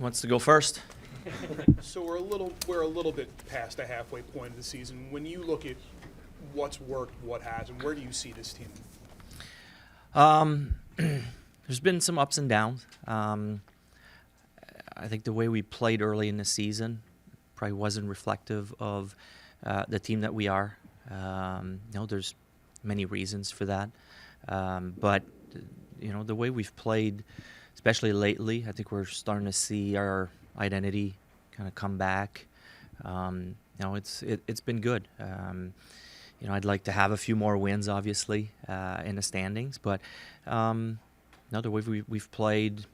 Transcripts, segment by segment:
wants to go first? So we're a little bit past the halfway point of the season. When you look at what's worked, what hasn't, where do you see this team? There's been some ups and downs. I think the way we played early in the season probably wasn't reflective of the team that we are. There's many reasons for that, but the way we've played, especially lately, I think we're starting to see our identity kind of come back. It's been good. I'd like to have a few more wins, obviously, in the standings, but the way we've played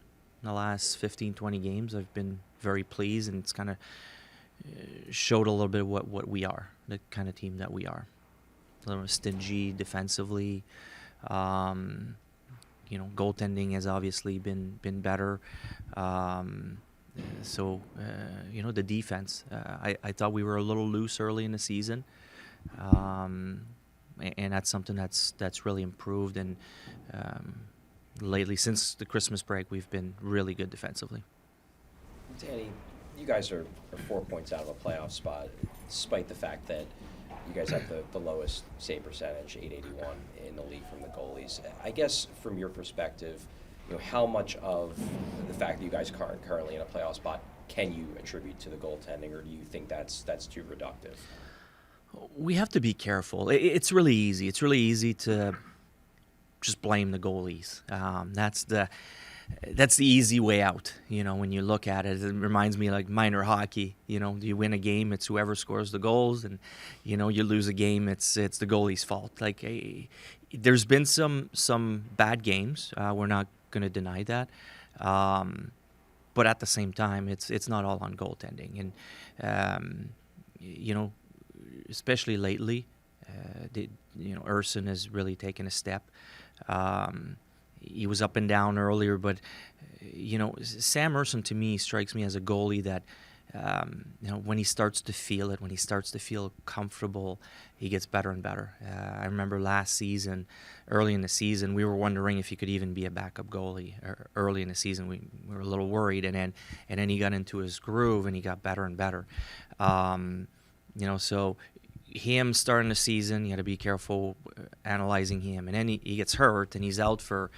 in the last 15, 20 games, I've been very pleased, and it's kind of showed a little bit of what we are, the kind of team that we are. A little stingy defensively. Goaltending has obviously been better. The defense. I thought we were a little loose early in the season, and that's something that's really improved. And lately, since the Christmas break, we've been really good defensively. Danny, you guys are 4 points out of a playoff spot, despite the fact that you guys have the lowest save percentage, 881, in the league from the goalies. I guess from your perspective, how much of the fact that you guys are currently in a playoff spot can you attribute to the goaltending, or do you think that's too reductive? We have to be careful. It's really easy. It's really easy to just blame the goalies. That's the easy way out. When you look at it, it reminds me like minor hockey. You win a game, it's whoever scores the goals, and you lose a game, it's the goalie's fault. Like, there's been some bad games. We're not going to deny that, but at the same time, it's not all on goaltending. And especially lately, Ersson has really taken a step. He was up and down earlier, but Sam Ersson to me strikes me as a goalie that when he starts to feel it, when he starts to feel comfortable, he gets better and better. I remember last season, early in the season, we were wondering if he could even be a backup goalie. Early in the season, we were a little worried, and then he got into his groove and he got better and better. So him starting the season, you got to be careful analyzing him, and then he gets hurt and he's out for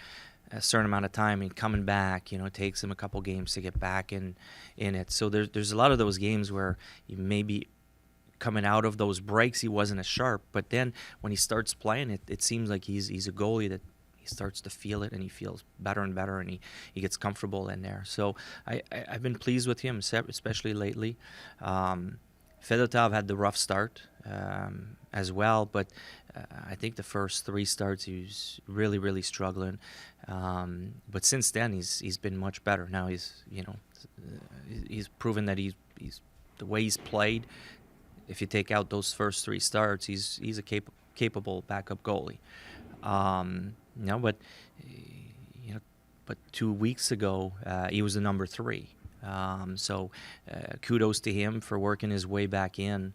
a certain amount of time, and coming back, it takes him a couple games to get back in it. So there's a lot of those games where he maybe coming out of those breaks he wasn't as sharp, but then when he starts playing, it seems like he's a goalie that he starts to feel it, and he feels better and better, and he gets comfortable in there. So I've been pleased with him, especially lately. Fedotov had the rough start as well, but I think the first 3 starts he was really, really struggling. But since then he's been much better. Now he's proven that he's the way he's played. If you take out those first 3 starts, he's a capable backup goalie. But 2 weeks ago he was the number 3. So kudos to him for working his way back in.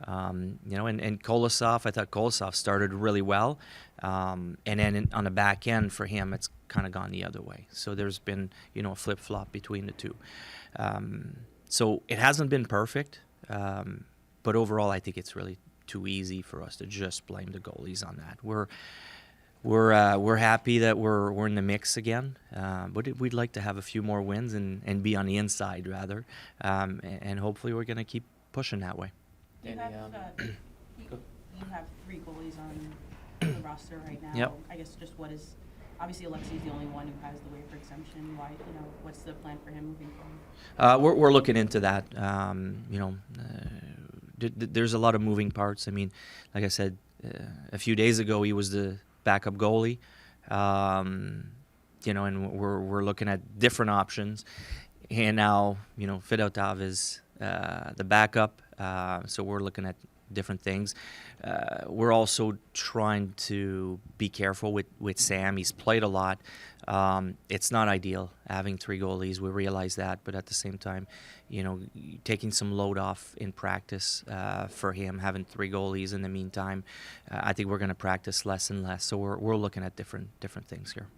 And Kolosov, I thought Kolosov started really well. And then on the back end for him, it's kind of gone the other way. So there's been, a flip-flop between the two. So it hasn't been perfect. But overall, I think it's really too easy for us to just blame the goalies on that. We're happy that we're in the mix again, but we'd like to have a few more wins and be on the inside rather, and hopefully we're going to keep pushing that way. You have 3 goalies on the roster right now. Yep. I guess just obviously Alexei's the only one who has the waiver exemption. Why, what's the plan for him moving forward? We're looking into that. There's a lot of moving parts. I mean, like I said, a few days ago he was the backup goalie, and we're looking at different options. And now, Fedotov is the backup, so we're looking at different things. We're also trying to be careful with Sam. He's played a lot. It's not ideal having 3 goalies. We realize that, but at the same time, taking some load off in practice for him, having 3 goalies in the meantime, I think we're going to practice less and less. So we're looking at different things here.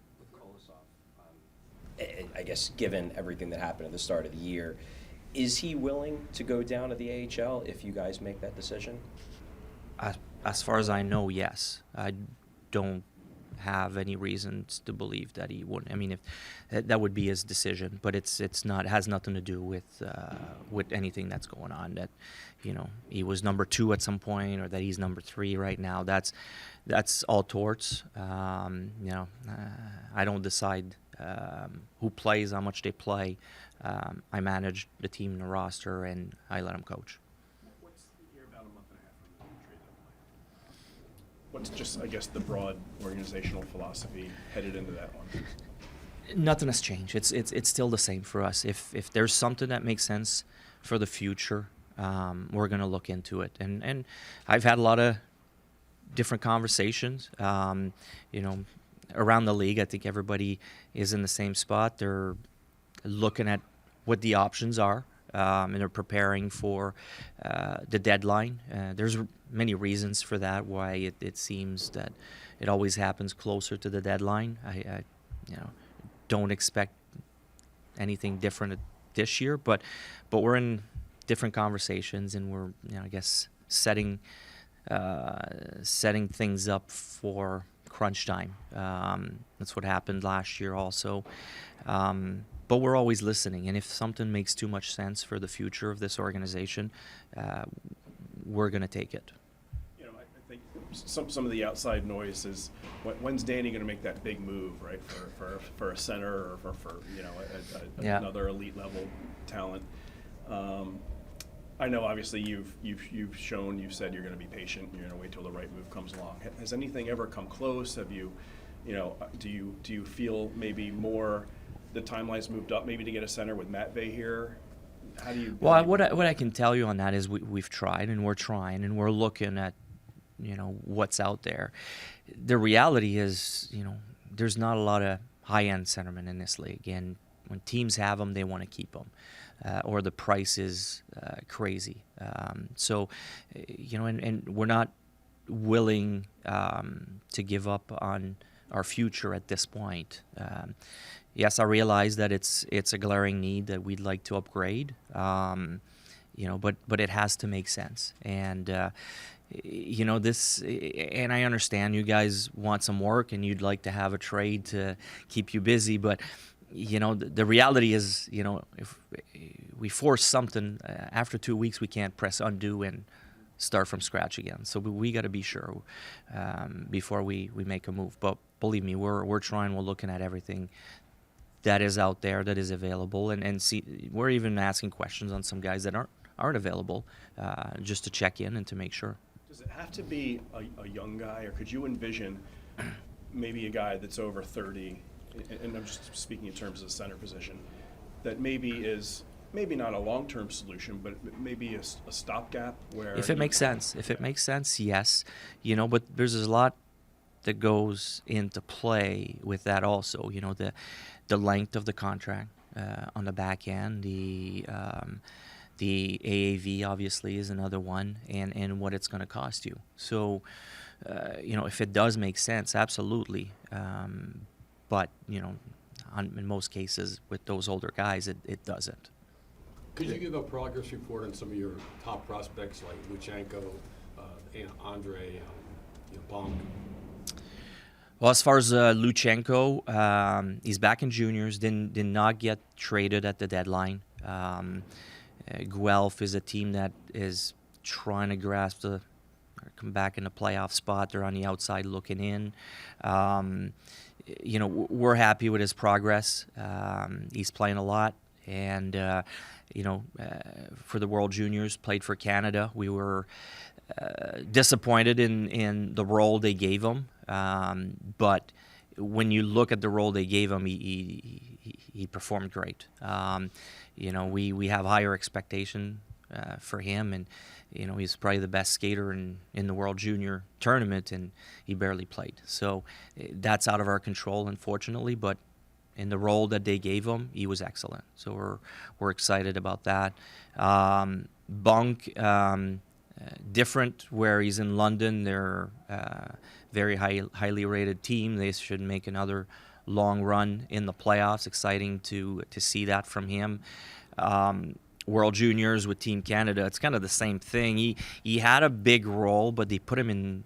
I I guess given everything that happened at the start of the year, is he willing to go down to the AHL if you guys make that decision? As far as I know, yes. I don't have any reasons to believe that he wouldn't. I mean, if that would be his decision, but it's not. It has nothing to do with anything that's going on. That, you know, he was number 2 at some point, or that he's number 3 right now. That's all torts. You know, I don't decide who plays, how much they play. I manage the team and the roster, and I let them coach. You're about a month and a half from the trade deadline. What's just, I guess, the broad organizational philosophy headed into that one? Nothing has changed. It's still the same for us. If there's something that makes sense for the future, we're going to look into it. And I've had a lot of different conversations. You know, around the league, I think everybody is in the same spot. They're looking at what the options are, and they're preparing for the deadline. There's many reasons for that, why it seems that it always happens closer to the deadline. I you know, don't expect anything different this year, but we're in different conversations, and we're, you know, I guess setting things up for crunch time. That's what happened last year also. But we're always listening, and if something makes too much sense for the future of this organization, we're going to take it. You know, I think some of the outside noise is when's Danny going to make that big move, right, for a center or for you know another elite level talent. I know obviously you've shown, you've said you're going to be patient, you're going to wait till the right move comes along. Has anything ever come close? Have you, you know, do you feel maybe more the timeline's moved up maybe to get a center with Matt Vey here? How do you? Well, what I can tell you on that is we've tried, and we're trying, and we're looking at, you know, what's out there. The reality is, you know, there's not a lot of high-end centermen in this league, and when teams have them, they want to keep them, or the price is crazy. So, you know, and we're not willing to give up on our future at this point. Yes, I realize that it's a glaring need that we'd like to upgrade, you know, but it has to make sense. And you know, and I understand you guys want some work and you'd like to have a trade to keep you busy, but you know, the reality is, you know, if we force something, after 2 weeks we can't press undo and start from scratch again. So we got to be sure before we make a move. But believe me, we're trying. We're looking at everything that is out there, that is available, and see. We're even asking questions on some guys that aren't available, just to check in and to make sure. Does it have to be a young guy, or could you envision maybe a guy that's over 30, and I'm just speaking in terms of the center position, that maybe not a long-term solution, but maybe a stopgap where... If it makes sense, yes. You know, but there's a lot that goes into play with that also. You know, the length of the contract on the back end, the AAV obviously is another one, and what it's going to cost you. So, you know, if it does make sense, absolutely. But, you know, in most cases with those older guys, it doesn't. Could you give a progress report on some of your top prospects like Luchenko, Andre, Bonk? Well, as far as Luchenko, he's back in juniors. Did not get traded at the deadline. Guelph is a team that is trying to grasp come back in the playoff spot. They're on the outside looking in. You know, we're happy with his progress. He's playing a lot, and you know, for the World Juniors, played for Canada. We were disappointed in the role they gave him, but when you look at the role they gave him, he performed great. You know, we have higher expectation for him, and you know, he's probably the best skater in the World Junior tournament, and he barely played. So that's out of our control, unfortunately, but in the role that they gave him, he was excellent. So we're excited about that. Bunk, different where he's in London. They're very highly rated team. They should make another long run in the playoffs. Exciting to see that from him. World Juniors with Team Canada, it's kind of the same thing. He had a big role, but they put him in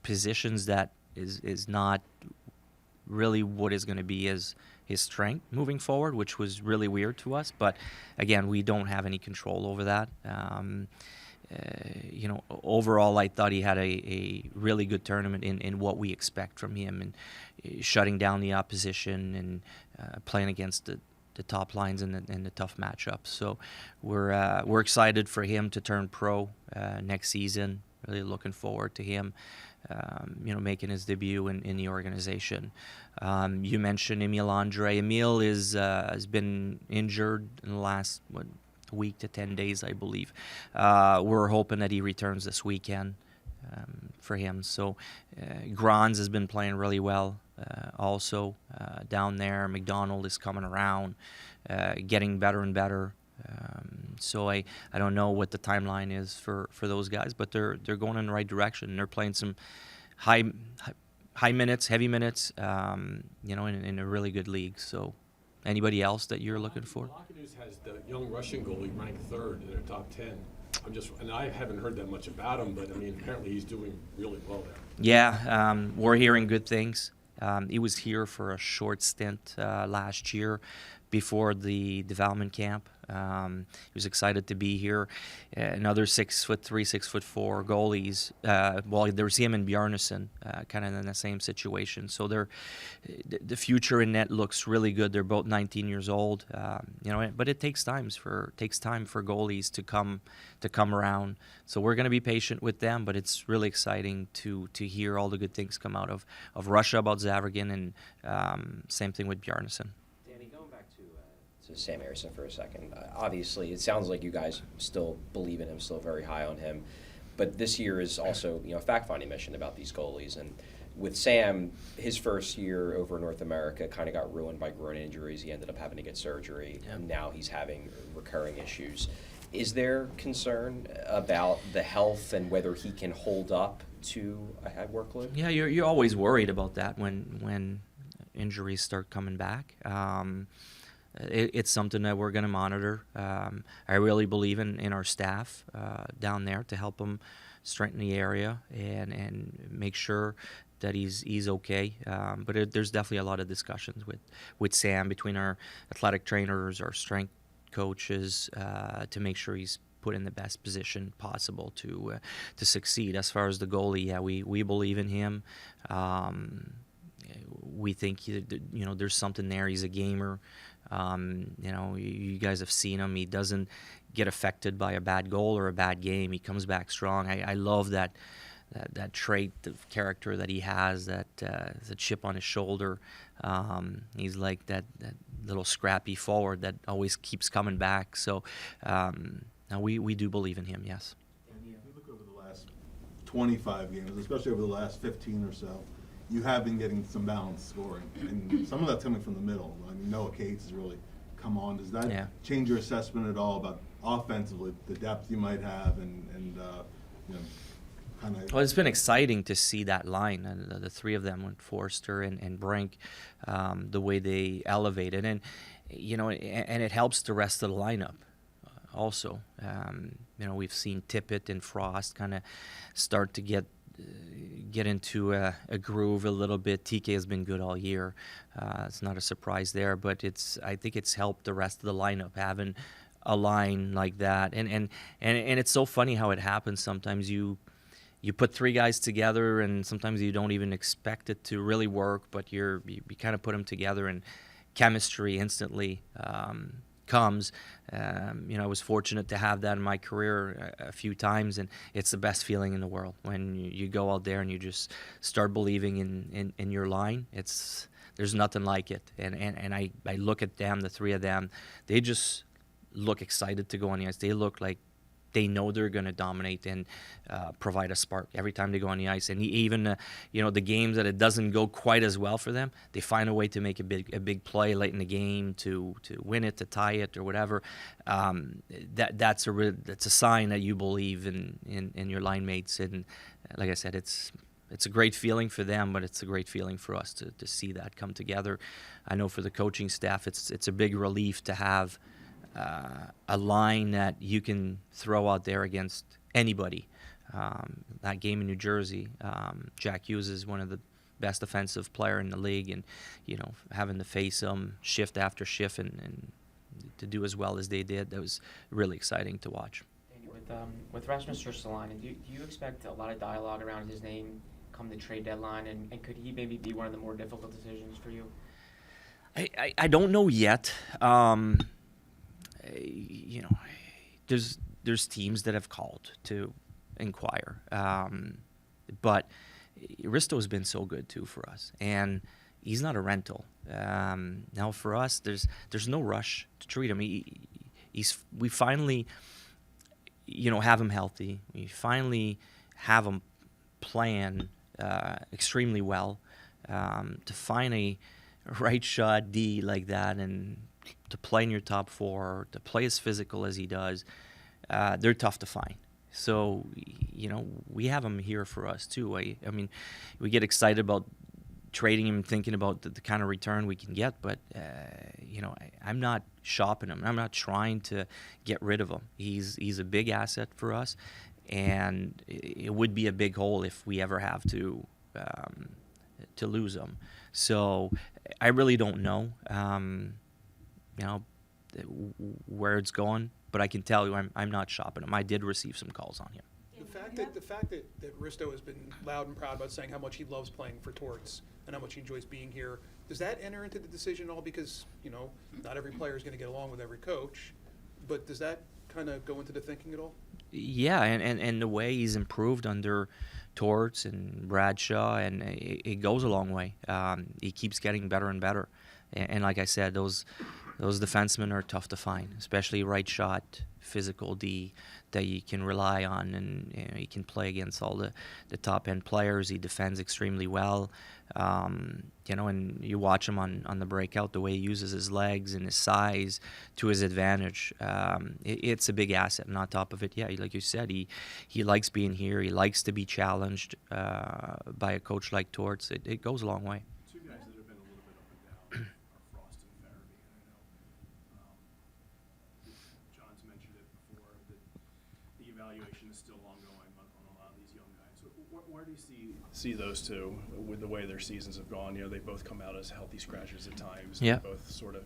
positions that is not really what is going to be his strength moving forward, which was really weird to us. But again, we don't have any control over that. Overall, I thought he had a really good tournament in what we expect from him, and shutting down the opposition and playing against the top lines and the tough matchups. So we're excited for him to turn pro next season. Really looking forward to him, making his debut in the organization. You mentioned Emil Andre. Emil has been injured in the last week to 10 days, I believe. We're hoping that he returns this weekend for him. So Grans has been playing really well also down there. McDonald is coming around, getting better and better. So I don't know what the timeline is for those guys, but they're going in the right direction. They're playing some high minutes, heavy minutes, in a really good league. So anybody else that you're looking for? Hockey News has the young Russian goalie ranked third in their top 10. And I haven't heard that much about him, but I mean, apparently he's doing really well there. Yeah, we're hearing good things. He was here for a short stint last year before the development camp. He was excited to be here. Another 6'3", 6'4" goalies. There's him and Bjarnason, kind of in the same situation. So the future in net looks really good. They're both 19 years old. But it takes time for goalies to come around. So we're going to be patient with them. But it's really exciting to hear all the good things come out of Russia about Zavragin, and same thing with Bjarnason. To Sam Ersson for a second. Obviously, it sounds like you guys still believe in him, still very high on him. But this year is also, a fact-finding mission about these goalies. And with Sam, his first year over in North America kind of got ruined by groin injuries. He ended up having to get surgery, and now he's having recurring issues. Is there concern about the health and whether he can hold up to a high workload? Yeah, you're always worried about that when injuries start coming back. It's something that we're going to monitor. I really believe in our staff down there to help him strengthen the area and make sure that he's okay. But there's definitely a lot of discussions with Sam between our athletic trainers, our strength coaches, to make sure he's put in the best position possible to succeed. As far as the goalie, yeah, we believe in him. We think there's something there. He's a gamer. You guys have seen him. He doesn't get affected by a bad goal or a bad game. He comes back strong. I love that trait of character that he has, that the chip on his shoulder. He's like that little scrappy forward that always keeps coming back. So we do believe in him, yes. And if you look over the last 25 games, especially over the last 15 or so, you have been getting some balanced scoring, and some of that's coming from the middle. I mean, Noah Cates has really come on. Does that change your assessment at all about offensively, the depth you might have, and kind of? Well, it's been exciting to see that line, the three of them, with Forster and Brink, the way they elevated, and it helps the rest of the lineup. Also, we've seen Tippett and Frost kind of start to get into a groove a little bit. TK has been good all year. It's not a surprise there, but I think it's helped the rest of the lineup having a line like that. And it's so funny how it happens. Sometimes you put three guys together, and sometimes you don't even expect it to really work, but you kind of put them together, and chemistry instantly comes. I was fortunate to have that in my career a few times, and it's the best feeling in the world when you go out there and you just start believing in your line. There's nothing like it, and I look at them, the three of them, they just look excited to go on the ice. They look like they know they're going to dominate and provide a spark every time they go on the ice. And even the games that it doesn't go quite as well for them, they find a way to make a big play late in the game to win it, to tie it, or whatever. That's a sign that you believe in your line mates. And like I said, it's a great feeling for them, but it's a great feeling for us to see that come together. I know for the coaching staff, it's a big relief to have a line that you can throw out there against anybody. That game in New Jersey, Jack Hughes is one of the best defensive player in the league, and having to face them shift after shift and to do as well as they did, that was really exciting to watch. With Rasmus Ristolainen, do you expect a lot of dialogue around his name come the trade deadline, and could he maybe be one of the more difficult decisions for you? I don't know yet. There's teams that have called to inquire, but Risto's been so good too for us, and he's not a rental. Now for us, there's no rush to treat him. We finally, have him healthy. We finally have him playing extremely well. To find a right shot D like that and to play in your top four, to play as physical as he does, they're tough to find. So, we have him here for us too. I mean, we get excited about trading him, thinking about the kind of return we can get, but, I'm not shopping him. I'm not trying to get rid of him. He's a big asset for us, and it would be a big hole if we ever have to lose him. So I really don't know, where it's going, but I can tell you I'm not shopping him. I did receive some calls on him. The fact that Risto has been loud and proud about saying how much he loves playing for Torts and how much he enjoys being here, does that enter into the decision at all? Because, not every player is going to get along with every coach, but does that kind of go into the thinking at all? Yeah, and the way he's improved under Torts and Bradshaw, and it goes a long way. He keeps getting better and better. And like I said, those defensemen are tough to find, especially right shot, physical D that you can rely on, and he can play against all the top end players. He defends extremely well, and you watch him on the breakout, the way he uses his legs and his size to his advantage. It's a big asset. And on top of it, yeah, like you said, he likes being here. He likes to be challenged by a coach like Torts. It goes a long way. Two guys that have been a little bit up and down are Frost and Farabee. And I know John's mentioned it before that the evaluation is still ongoing on a lot of these young guys. So where do you see those two with the way their seasons have gone? They both come out as healthy scratches at times. Yeah. They both sort of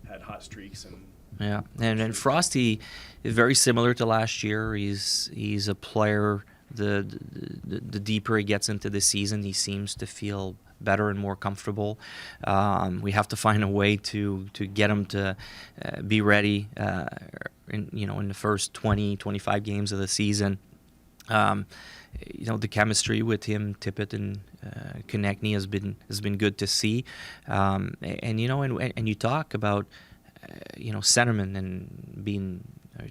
had hot streaks and. Yeah, and Frosty is very similar to last year. He's a player. The deeper he gets into the season, he seems to feel better and more comfortable. We have to find a way to get him to be ready in the first 20-25 games of the season. The chemistry with him, Tippett and Konechny has been good to see. And you talk about centerman and being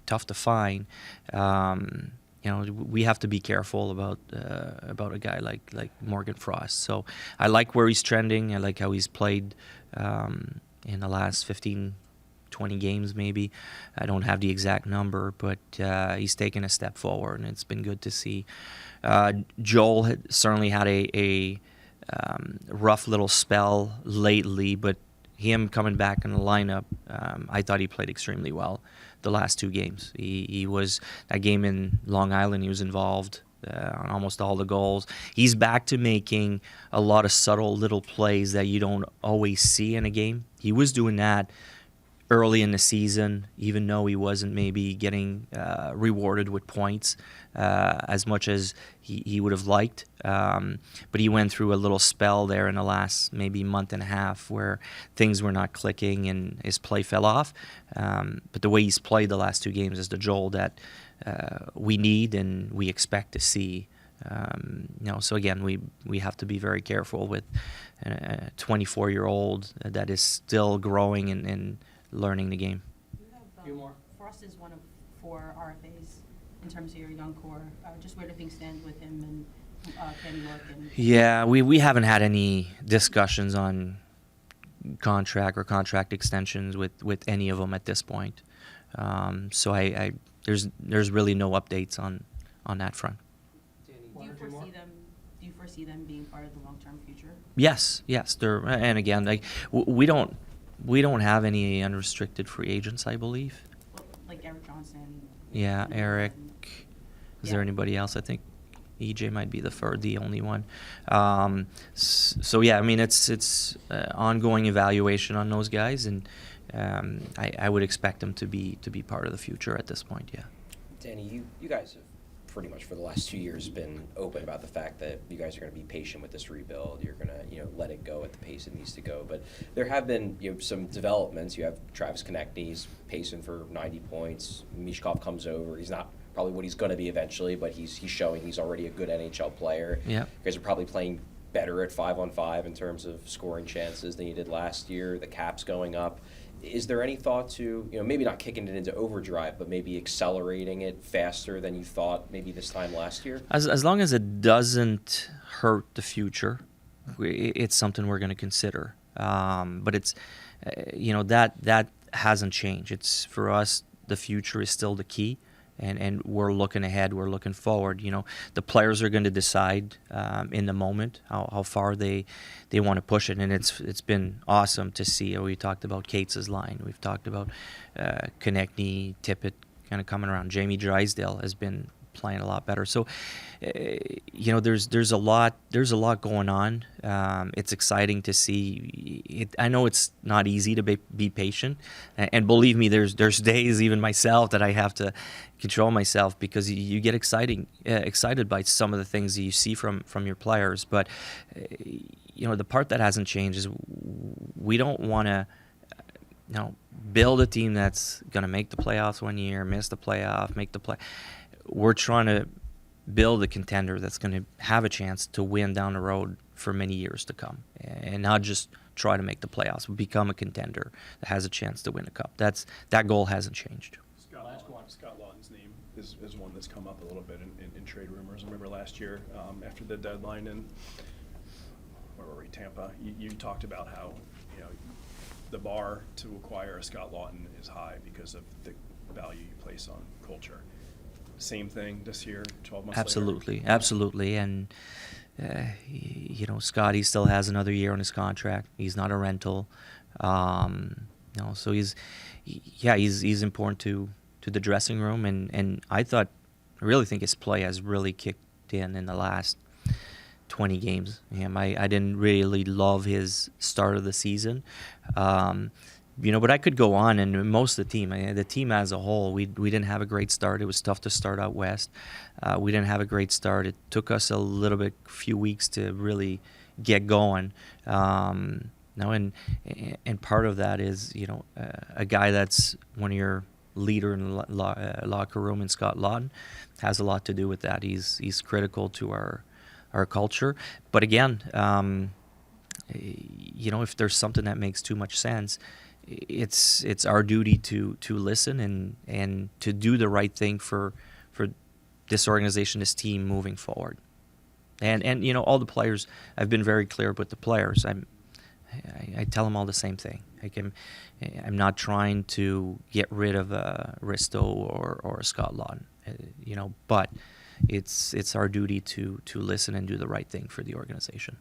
tough to find. We have to be careful about a guy like Morgan Frost. So I like where he's trending. I like how he's played in the last 15, 20 games maybe. I don't have the exact number, but he's taken a step forward, and it's been good to see. Joel certainly had a rough little spell lately, but him coming back in the lineup, I thought he played extremely well the last two games. He was, that game in Long Island, he was involved on almost all the goals. He's back to making a lot of subtle little plays that you don't always see in a game. He was doing that early in the season, even though he wasn't maybe getting rewarded with points as much as he would have liked. But he went through a little spell there in the last maybe month and a half where things were not clicking and his play fell off. But the way he's played the last two games is the Joel that we need and we expect to see. So again, we have to be very careful with a 24-year-old that is still growing and learning the game. You have, Frost is one of 4 RFAs in terms of your young core. Just where do things stand with him and Cam York? Yeah, we haven't had any discussions on contract extensions with any of them at this point. So there's really no updates on that front. Do you foresee them being part of the long-term future? Yes, they're, and again, like we don't have any unrestricted free agents, I believe. Well, like Eric Johnson. Yeah, and- Eric. Is there Yeah. anybody else? I think EJ might be the only one. So yeah, I mean it's ongoing evaluation on those guys, and I would expect them to be part of the future at this point. Yeah. Danny, you guys have pretty much for the last 2 years been open about the fact that you guys are going to be patient with this rebuild. You're going to let it go at the pace it needs to go. But there have been some developments. You have Travis Konechny, he's pacing for 90 points. Mishkov comes over. He's not probably what he's going to be eventually, but he's showing he's already a good NHL player. Yeah. You guys are probably playing better at 5-on-5 in terms of scoring chances than you did last year. The cap's going up. Is there any thought to, maybe not kicking it into overdrive, but maybe accelerating it faster than you thought maybe this time last year? As long as it doesn't hurt the future, it's something we're going to consider. But it's, that hasn't changed. It's for us, the future is still the key. And we're looking ahead. We're looking forward. The players are going to decide in the moment how far they want to push it. And it's been awesome to see. We talked about Cates' line. We've talked about Konechny, Tippett kind of coming around. Jamie Drysdale has been playing a lot better. So, there's a lot going on. It's exciting to see. I know it's not easy to be patient, and believe me, there's days even myself that I have to control myself because you get excited by some of the things that you see from your players. But the part that hasn't changed is we don't want to build a team that's going to make the playoffs one year, miss the playoff, make the play. We're trying to build a contender that's going to have a chance to win down the road for many years to come, and not just try to make the playoffs, but become a contender that has a chance to win a cup. That goal hasn't changed. Scott Lawton's name is one that's come up a little bit in trade rumors. I remember last year after the deadline in where were we, Tampa, you talked about how the bar to acquire a Scott Lawton is high because of the value you place on culture. Same thing this year, 12 months later? Absolutely. And, Scotty still has another year on his contract. He's not a rental. So he's important to the dressing room. And I really think his play has really kicked in the last 20 games. I didn't really love his start of the season. But I could go on, and most of the team as a whole, we didn't have a great start. It was tough to start out west. We didn't have a great start. It took us a few weeks to really get going. And part of that is, a guy that's one of your leader in the locker room in Scott Lawton has a lot to do with that. He's critical to our culture. But again, if there's something that makes too much sense, it's our duty to listen and to do the right thing for this organization, this team moving forward. And all the players, I've been very clear with the players. I tell them all the same thing. I'm not trying to get rid of Risto or a Scott Lawton, but it's our duty to listen and do the right thing for the organization.